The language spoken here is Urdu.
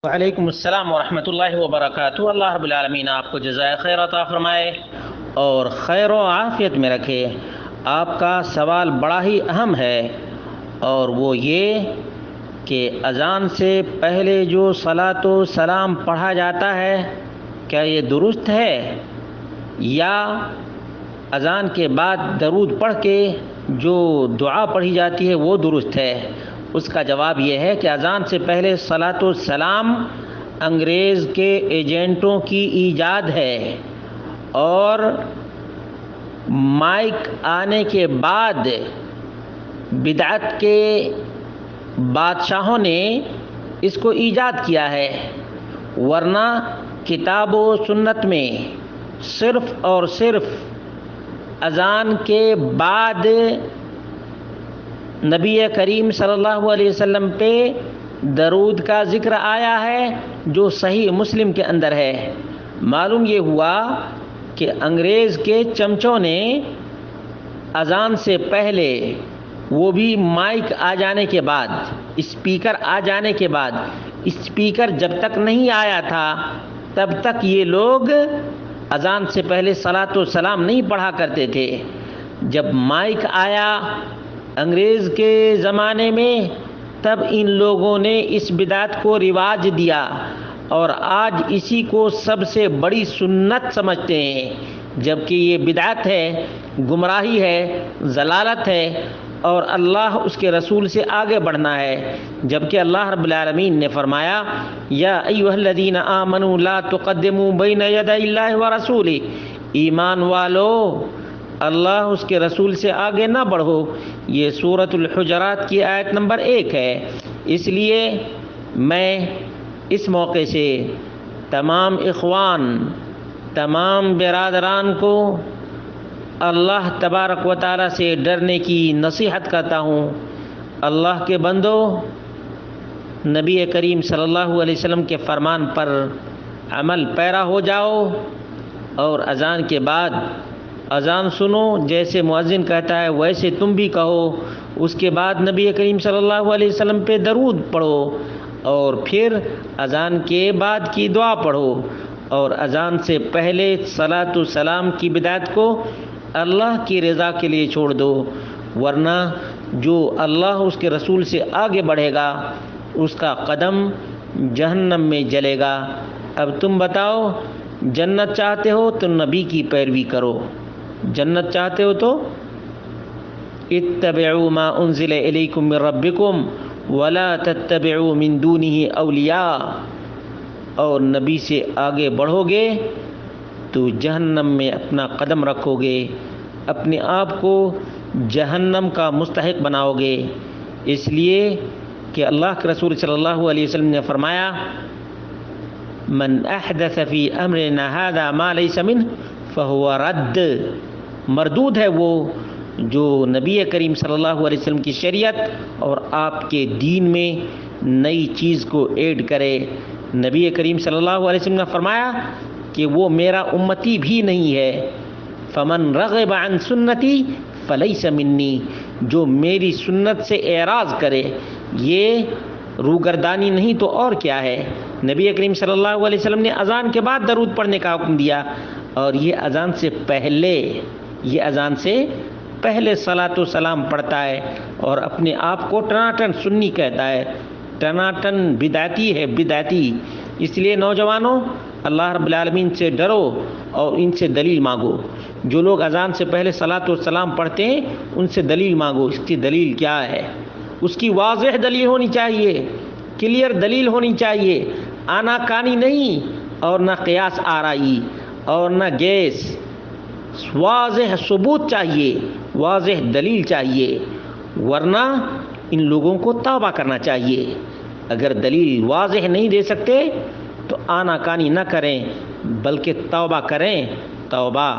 وعلیکم السلام ورحمۃ اللہ وبرکاتہ۔ اللہ رب العالمین آپ کو جزائے خیر عطا فرمائے اور خیر و عافیت میں رکھے۔ آپ کا سوال بڑا ہی اہم ہے اور وہ یہ کہ اذان سے پہلے جو صلاۃ و سلام پڑھا جاتا ہے کیا یہ درست ہے، یا اذان کے بعد درود پڑھ کے جو دعا پڑھی جاتی ہے وہ درست ہے؟ اس کا جواب یہ ہے کہ اذان سے پہلے صلاۃ و سلام انگریز کے ایجنٹوں کی ایجاد ہے، اور مائک آنے کے بعد بدعت کے بادشاہوں نے اس کو ایجاد کیا ہے، ورنہ کتاب و سنت میں صرف اور صرف اذان کے بعد نبی کریم صلی اللہ علیہ وسلم پہ درود کا ذکر آیا ہے جو صحیح مسلم کے اندر ہے۔ معلوم یہ ہوا کہ انگریز کے چمچوں نے اذان سے پہلے، وہ بھی مائک آ جانے کے بعد، اسپیکر آ جانے کے بعد، اسپیکر جب تک نہیں آیا تھا تب تک یہ لوگ اذان سے پہلے صلاۃ و سلام نہیں پڑھا کرتے تھے۔ جب مائک آیا انگریز کے زمانے میں تب ان لوگوں نے اس بدعت کو رواج دیا، اور آج اسی کو سب سے بڑی سنت سمجھتے ہیں، جبکہ یہ بدعت ہے، گمراہی ہے، ضلالت ہے، اور اللہ اس کے رسول سے آگے بڑھنا ہے۔ جبکہ اللہ رب العالمین نے فرمایا یا ایھا الذین آمنوا لا تقدموا بین یدی اللہ ورسولہ، ایمان والو اللہ اس کے رسول سے آگے نہ بڑھو۔ یہ سورۃ الحجرات کی آیت نمبر 1 ہے۔ اس لیے میں اس موقع سے تمام اخوان، تمام برادران کو اللہ تبارک و تعالیٰ سے ڈرنے کی نصیحت کرتا ہوں۔ اللہ کے بندو، نبی کریم صلی اللہ علیہ وسلم کے فرمان پر عمل پیرا ہو جاؤ، اور اذان کے بعد اذان سنو، جیسے مؤذن کہتا ہے ویسے تم بھی کہو، اس کے بعد نبی کریم صلی اللہ علیہ وسلم پہ درود پڑھو، اور پھر اذان کے بعد کی دعا پڑھو، اور اذان سے پہلے صلاۃ و سلام کی بدعت کو اللہ کی رضا کے لیے چھوڑ دو، ورنہ جو اللہ اس کے رسول سے آگے بڑھے گا اس کا قدم جہنم میں جلے گا۔ اب تم بتاؤ، جنت چاہتے ہو تو نبی کی پیروی کرو، جنت چاہتے ہو تو اتبعوا ما انزل الیکم من ربکم ولا تتبعوا من دونہ اولیاء، اور نبی سے آگے بڑھو گے تو جہنم میں اپنا قدم رکھو گے، اپنے آپ کو جہنم کا مستحق بناؤ گے۔ اس لیے کہ اللہ کے رسول صلی اللہ علیہ وسلم نے فرمایا من احدث فی امرنا ھذا ما لیس منہ فہو رد، مردود ہے وہ جو نبی کریم صلی اللہ علیہ وسلم کی شریعت اور آپ کے دین میں نئی چیز کو ایڈ کرے۔ نبی کریم صلی اللہ علیہ وسلم نے فرمایا کہ وہ میرا امتی بھی نہیں ہے، فمن رغب عن سنتی فلیس منی، جو میری سنت سے اعراض کرے یہ روگردانی نہیں تو اور کیا ہے۔ نبی کریم صلی اللہ علیہ وسلم نے اذان کے بعد درود پڑھنے کا حکم دیا، اور یہ اذان سے پہلے، یہ اذان سے پہلے صلاۃ و سلام پڑھتا ہے اور اپنے آپ کو ٹناٹن سنی کہتا ہے، ٹناٹن بدعتی ہے، بدعتی۔ اس لیے نوجوانوں، اللہ رب العالمین سے ڈرو اور ان سے دلیل مانگو۔ جو لوگ اذان سے پہلے صلاۃ و سلام پڑھتے ہیں ان سے دلیل مانگو، اس کی دلیل کیا ہے، اس کی واضح دلیل ہونی چاہیے، کلیئر دلیل ہونی چاہیے، آنا کانی نہیں، اور نہ قیاس آرائی اور نہ گیس، واضح ثبوت چاہیے، واضح دلیل چاہیے، ورنہ ان لوگوں کو توبہ کرنا چاہیے۔ اگر دلیل واضح نہیں دے سکتے تو آنا کانی نہ کریں بلکہ توبہ کریں، توبہ۔